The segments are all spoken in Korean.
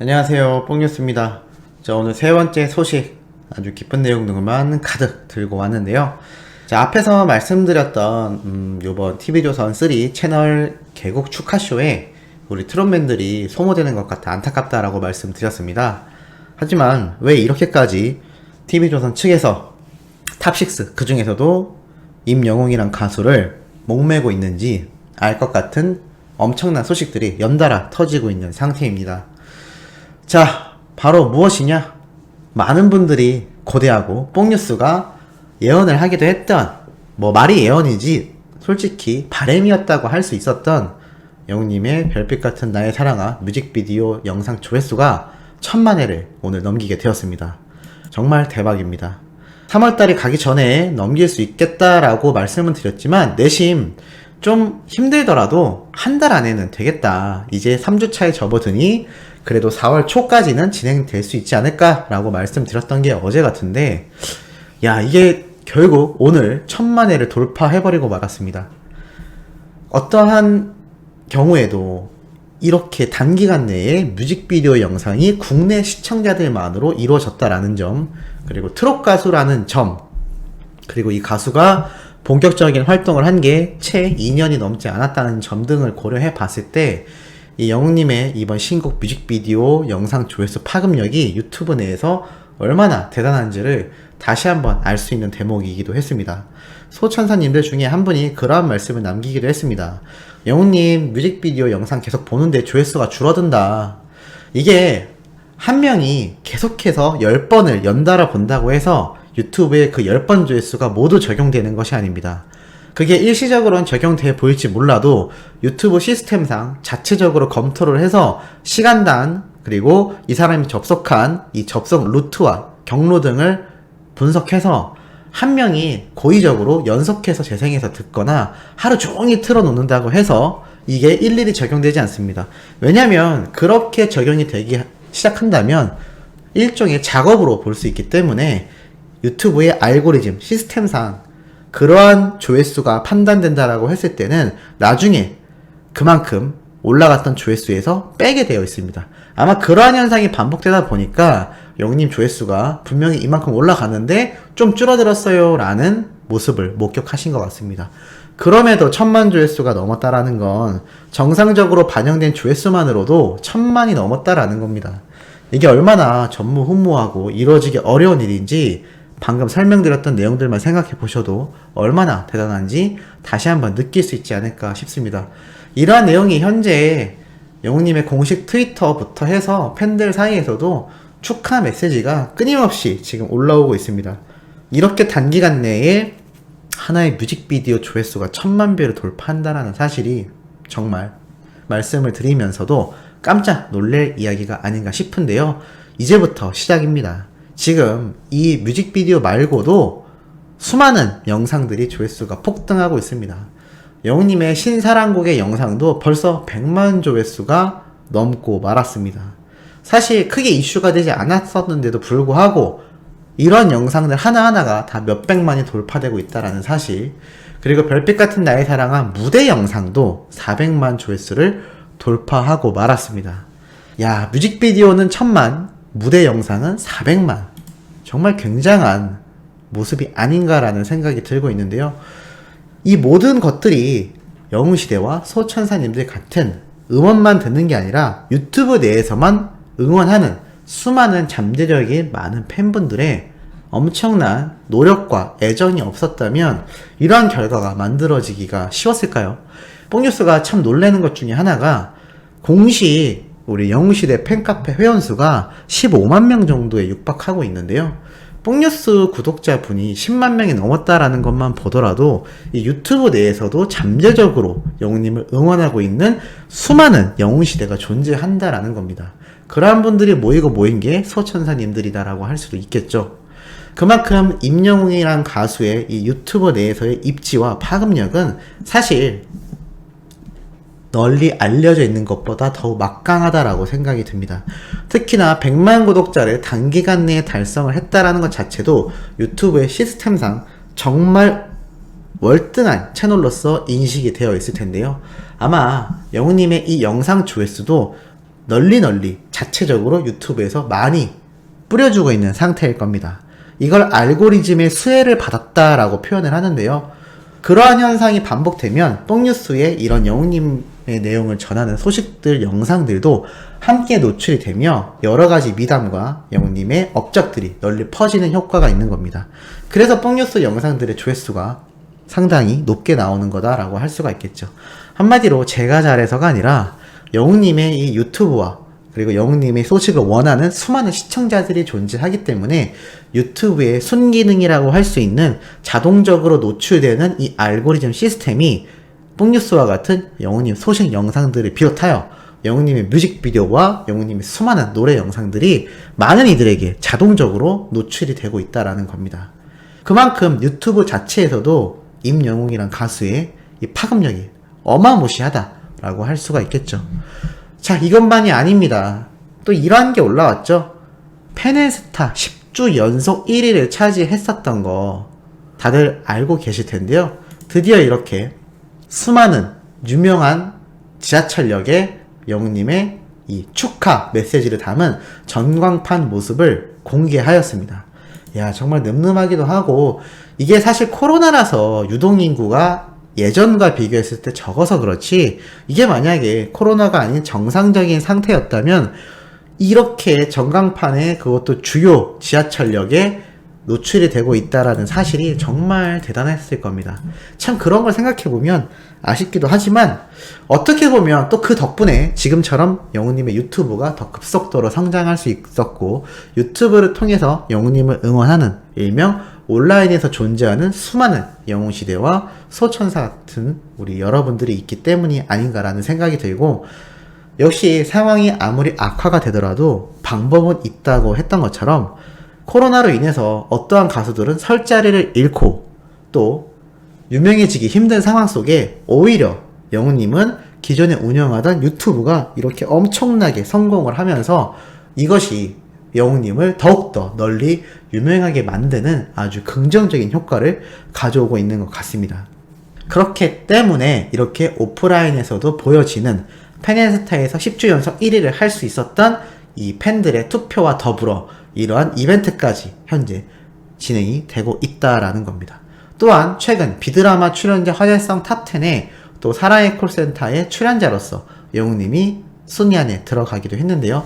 안녕하세요, 뽕뉴스입니다. 자, 오늘 세 번째 소식, 아주 기쁜 내용들만 가득 들고 왔는데요. 자, 앞에서 말씀드렸던 요번 TV조선 3 채널 개국 축하쇼에 우리 트롯맨들이 소모되는 것 같아 안타깝다라고 말씀드렸습니다. 하지만 왜 이렇게까지 TV조선 측에서 탑6, 그 중에서도 임영웅이란 가수를 목매고 있는지 알 것 같은 엄청난 소식들이 연달아 터지고 있는 상태입니다. 자, 바로 무엇이냐? 많은 분들이 고대하고 뽕뉴스가 예언을 하기도 했던, 말이 예언이지 솔직히 바램이었다고 할 수 있었던 영웅님의 별빛 같은 나의 사랑아 뮤직비디오 영상 조회수가 1000만회를 오늘 넘기게 되었습니다. 정말 대박입니다. 3월달이 가기 전에 넘길 수 있겠다라고 말씀은 드렸지만 내심 좀 힘들더라도 한 달 안에는 되겠다. 이제 3주차에 접어드니 그래도 4월 초까지는 진행될 수 있지 않을까라고 말씀드렸던 게 어제 같은데, 야, 이게 결국 오늘 1000만회를 돌파해버리고 말았습니다. 어떠한 경우에도 이렇게 단기간 내에 뮤직비디오 영상이 국내 시청자들만으로 이루어졌다라는 점, 그리고 트롯 가수라는 점, 그리고 이 가수가 본격적인 활동을 한 게 채 2년이 넘지 않았다는 점 등을 고려해 봤을 때 이 영웅님의 이번 신곡 뮤직비디오 영상 조회수 파급력이 유튜브 내에서 얼마나 대단한지를 다시 한번 알 수 있는 대목이기도 했습니다. 소천사님들 중에 한 분이 그러한 말씀을 남기기도 했습니다. 영웅님 뮤직비디오 영상 계속 보는데 조회수가 줄어든다. 이게 한 명이 계속해서 10번을 연달아 본다고 해서 유튜브에 그 10번 조회수가 모두 적용되는 것이 아닙니다. 그게 일시적으로는 적용돼 보일지 몰라도 유튜브 시스템상 자체적으로 검토를 해서 시간당, 그리고 이 사람이 접속한 이 접속 루트와 경로 등을 분석해서 한 명이 고의적으로 연속해서 재생해서 듣거나 하루 종일 틀어놓는다고 해서 이게 일일이 적용되지 않습니다. 왜냐면 그렇게 적용이 되기 시작한다면 일종의 작업으로 볼 수 있기 때문에 유튜브의 알고리즘 시스템상 그러한 조회수가 판단된다라고 했을 때는 나중에 그만큼 올라갔던 조회수에서 빼게 되어 있습니다. 아마 그러한 현상이 반복되다 보니까 영웅님 조회수가 분명히 이만큼 올라가는데 좀 줄어들었어요 라는 모습을 목격하신 것 같습니다. 그럼에도 1000만 조회수가 넘었다라는 건 정상적으로 반영된 조회수만으로도 1000만이 넘었다라는 겁니다. 이게 얼마나 전무후무하고 이루어지기 어려운 일인지 방금 설명드렸던 내용들만 생각해 보셔도 얼마나 대단한지 다시 한번 느낄 수 있지 않을까 싶습니다. 이러한 내용이 현재 영웅님의 공식 트위터부터 해서 팬들 사이에서도 축하 메시지가 끊임없이 지금 올라오고 있습니다. 이렇게 단기간 내에 하나의 뮤직비디오 조회수가 1000만 뷰를 돌파한다는 사실이 정말 말씀을 드리면서도 깜짝 놀랄 이야기가 아닌가 싶은데요. 이제부터 시작입니다. 지금 이 뮤직비디오 말고도 수많은 영상들이 조회수가 폭등하고 있습니다. 영웅님의 신사랑곡의 영상도 벌써 100만 조회수가 넘고 말았습니다. 사실 크게 이슈가 되지 않았었는데도 불구하고 이런 영상들 하나하나가 다 몇백만이 돌파되고 있다는 사실, 그리고 별빛 같은 나의 사랑아 무대 영상도 400만 조회수를 돌파하고 말았습니다. 야, 뮤직비디오는 1000만, 무대 영상은 400만. 정말 굉장한 모습이 아닌가라는 생각이 들고 있는데요. 이 모든 것들이 영웅시대와 소천사님들 같은 음원만 듣는 게 아니라 유튜브 내에서만 응원하는 수많은 잠재력이 많은 팬분들의 엄청난 노력과 애정이 없었다면 이러한 결과가 만들어지기가 쉬웠을까요? 뽕뉴스가 참 놀라는 것 중에 하나가 공식 우리 영웅시대 팬카페 회원수가 15만 명 정도에 육박하고 있는데요. 뽕뉴스 구독자분이 10만 명이 넘었다라는 것만 보더라도 이 유튜브 내에서도 잠재적으로 영웅님을 응원하고 있는 수많은 영웅시대가 존재한다라는 겁니다. 그러한 분들이 모인 게 소천사님들이다라고 할 수도 있겠죠. 그만큼 임영웅이란 가수의 이 유튜브 내에서의 입지와 파급력은 사실 널리 알려져 있는 것보다 더욱 막강하다라고 생각이 듭니다. 특히나 100만 구독자를 단기간 내에 달성을 했다라는 것 자체도 유튜브의 시스템상 정말 월등한 채널로서 인식이 되어 있을 텐데요. 아마 영웅님의 이 영상 조회수도 널리 자체적으로 유튜브에서 많이 뿌려주고 있는 상태일 겁니다. 이걸 알고리즘의 수혜를 받았다라고 표현을 하는데요. 그러한 현상이 반복되면 뽕뉴스에 이런 영웅님의 내용을 전하는 소식들, 영상들도 함께 노출이 되며 여러가지 미담과 영웅님의 업적들이 널리 퍼지는 효과가 있는 겁니다. 그래서 뽕뉴스 영상들의 조회수가 상당히 높게 나오는 거다라고 할 수가 있겠죠. 한마디로 제가 잘해서가 아니라 영웅님의 이 유튜브와 그리고 영웅님의 소식을 원하는 수많은 시청자들이 존재하기 때문에 유튜브의 순기능이라고 할 수 있는 자동적으로 노출되는 이 알고리즘 시스템이 뽕뉴스와 같은 영웅님 소식 영상들을 비롯하여 영웅님의 뮤직비디오와 영웅님의 수많은 노래 영상들이 많은 이들에게 자동적으로 노출이 되고 있다라는 겁니다. 그만큼 유튜브 자체에서도 임영웅이란 가수의 이 파급력이 어마무시하다라고 할 수가 있겠죠. 자, 이것만이 아닙니다. 또 이러한 게 올라왔죠. 페네스타 10주 연속 1위를 차지했었던 거 다들 알고 계실 텐데요. 드디어 이렇게 수많은 유명한 지하철역에 영웅님의 이 축하 메시지를 담은 전광판 모습을 공개하였습니다. 야, 정말 늠름하기도 하고, 이게 사실 코로나라서 유동인구가 예전과 비교했을 때 적어서 그렇지, 이게 만약에 코로나가 아닌 정상적인 상태였다면 이렇게 전광판에, 그것도 주요 지하철역에 노출이 되고 있다라는 사실이 정말 대단했을 겁니다. 참 그런 걸 생각해보면 아쉽기도 하지만, 어떻게 보면 또 그 덕분에 지금처럼 영웅님의 유튜브가 더 급속도로 성장할 수 있었고, 유튜브를 통해서 영웅님을 응원하는 일명 온라인에서 존재하는 수많은 영웅시대와 소천사 같은 우리 여러분들이 있기 때문이 아닌가라는 생각이 들고, 역시 상황이 아무리 악화가 되더라도 방법은 있다고 했던 것처럼 코로나로 인해서 어떠한 가수들은 설 자리를 잃고 또 유명해지기 힘든 상황 속에 오히려 영웅님은 기존에 운영하던 유튜브가 이렇게 엄청나게 성공을 하면서 이것이 영웅님을 더욱더 널리 유명하게 만드는 아주 긍정적인 효과를 가져오고 있는 것 같습니다. 그렇기 때문에 이렇게 오프라인에서도 보여지는 페네스타에서 10주 연속 1위를 할 수 있었던 이 팬들의 투표와 더불어 이러한 이벤트까지 현재 진행이 되고 있다라는 겁니다. 또한 최근 비드라마 출연자 화제성 탑10에 또 사랑의 콜센터의 출연자로서 영웅님이 순위 안에 들어가기도 했는데요.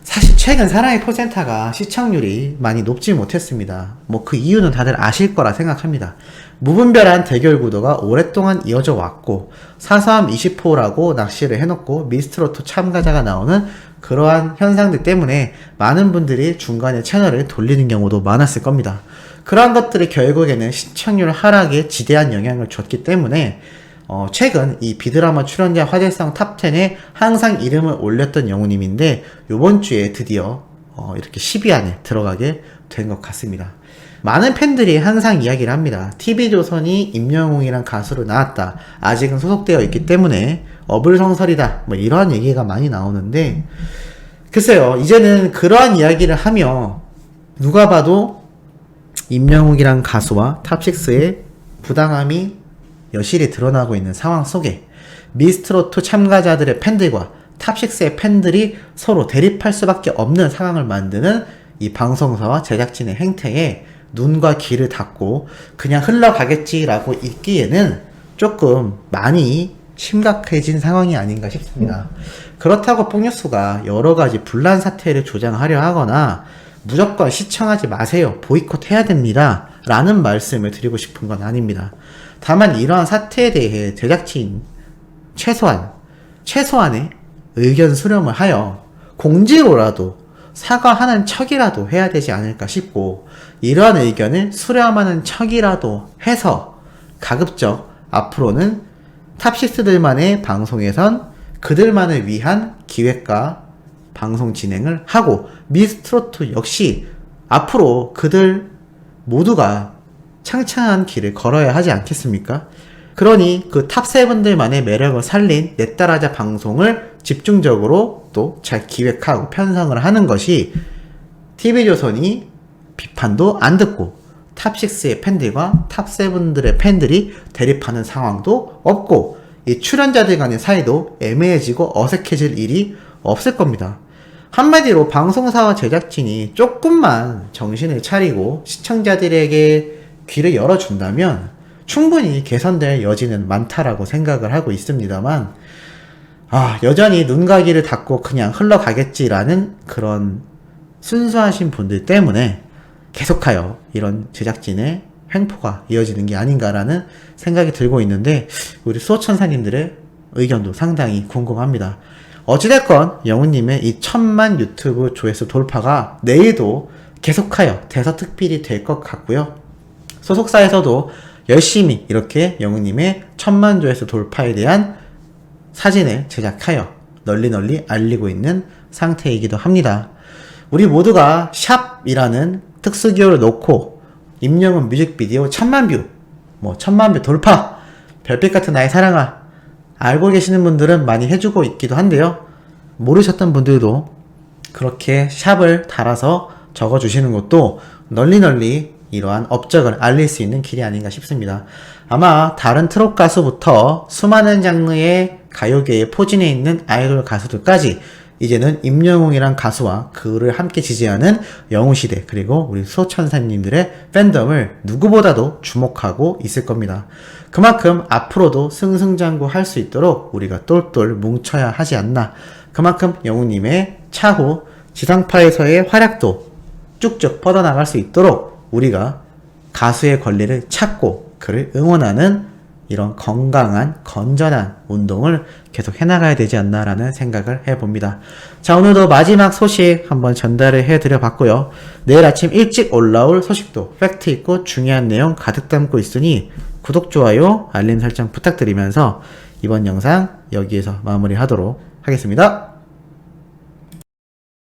사실 최근 사랑의 콜센터가 시청률이 많이 높지 못했습니다. 뭐 그 이유는 다들 아실 거라 생각합니다. 무분별한 대결 구도가 오랫동안 이어져 왔고, 사서함 20호라고 낚시를 해놓고 미스트로트 참가자가 나오는 그러한 현상들 때문에 많은 분들이 중간에 채널을 돌리는 경우도 많았을 겁니다. 그러한 것들이 결국에는 시청률 하락에 지대한 영향을 줬기 때문에 최근 이 비드라마 출연자 화제성 탑10에 항상 이름을 올렸던 영웅님인데 요번 주에 드디어 이렇게 10위 안에 들어가게 된 것 같습니다. 많은 팬들이 항상 이야기를 합니다. TV조선이 임영웅이란 가수로 나왔다. 아직은 소속되어 있기 때문에 어불성설이다. 뭐 이러한 얘기가 많이 나오는데, 글쎄요, 이제는 그러한 이야기를 하며 누가 봐도 임영웅이란 가수와 탑6의 부당함이 여실히 드러나고 있는 상황 속에 미스트로트 참가자들의 팬들과 탑6의 팬들이 서로 대립할 수밖에 없는 상황을 만드는 이 방송사와 제작진의 행태에 눈과 귀를 닫고 그냥 흘러가겠지라고 있기에는 조금 많이 심각해진 상황이 아닌가 싶습니다. 그렇다고 뽕뉴스가 여러가지 분란 사태를 조장하려 하거나 무조건 시청하지 마세요, 보이콧 해야 됩니다 라는 말씀을 드리고 싶은 건 아닙니다. 다만 이러한 사태에 대해 제작진 최소한의 의견 수렴을 하여 공지로라도 사과하는 척이라도 해야 되지 않을까 싶고, 이러한 의견을 수렴하는 척이라도 해서 가급적 앞으로는 탑6들만의 방송에선 그들만을 위한 기획과 방송 진행을 하고, 미스트로트 역시 앞으로 그들 모두가 창창한 길을 걸어야 하지 않겠습니까? 그러니 그 탑7들만의 매력을 살린 넷따라자 방송을 집중적으로 또 잘 기획하고 편성을 하는 것이 TV조선이 비판도 안 듣고 탑6의 팬들과 탑7들의 팬들이 대립하는 상황도 없고, 이 출연자들 간의 사이도 애매해지고 어색해질 일이 없을 겁니다. 한마디로 방송사와 제작진이 조금만 정신을 차리고 시청자들에게 귀를 열어준다면 충분히 개선될 여지는 많다라고 생각을 하고 있습니다만, 여전히 눈가기를 닫고 그냥 흘러가겠지라는 그런 순수하신 분들 때문에 계속하여 이런 제작진의 횡포가 이어지는 게 아닌가라는 생각이 들고 있는데, 우리 수호천사님들의 의견도 상당히 궁금합니다. 어찌됐건 영훈님의 이 1000만 유튜브 조회수 돌파가 내일도 계속하여 대서특필이 될 것 같고요. 소속사에서도 열심히 이렇게 영훈님의 1000만 조회수 돌파에 대한 사진을 제작하여 널리 알리고 있는 상태이기도 합니다. 우리 모두가 샵이라는 특수기호를 놓고 임영웅 뮤직비디오 1000만 뷰, 1000만 뷰 돌파, 별빛 같은 나의 사랑아, 알고 계시는 분들은 많이 해주고 있기도 한데요. 모르셨던 분들도 그렇게 샵을 달아서 적어주시는 것도 널리 이러한 업적을 알릴 수 있는 길이 아닌가 싶습니다. 아마 다른 트롯 가수부터 수많은 장르의 가요계에 포진해 있는 아이돌 가수들까지 이제는 임영웅이란 가수와 그를 함께 지지하는 영웅시대, 그리고 우리 수호천사님들의 팬덤을 누구보다도 주목하고 있을 겁니다. 그만큼 앞으로도 승승장구할 수 있도록 우리가 똘똘 뭉쳐야 하지 않나. 그만큼 영웅님의 차후 지상파에서의 활약도 쭉쭉 뻗어나갈 수 있도록 우리가 가수의 권리를 찾고 그를 응원하는 이런 건강한 건전한 운동을 계속 해나가야 되지 않나라는 생각을 해봅니다. 자, 오늘도 마지막 소식 한번 전달을 해드려 봤고요. 내일 아침 일찍 올라올 소식도 팩트 있고 중요한 내용 가득 담고 있으니 구독, 좋아요, 알림 설정 부탁드리면서 이번 영상 여기에서 마무리하도록 하겠습니다.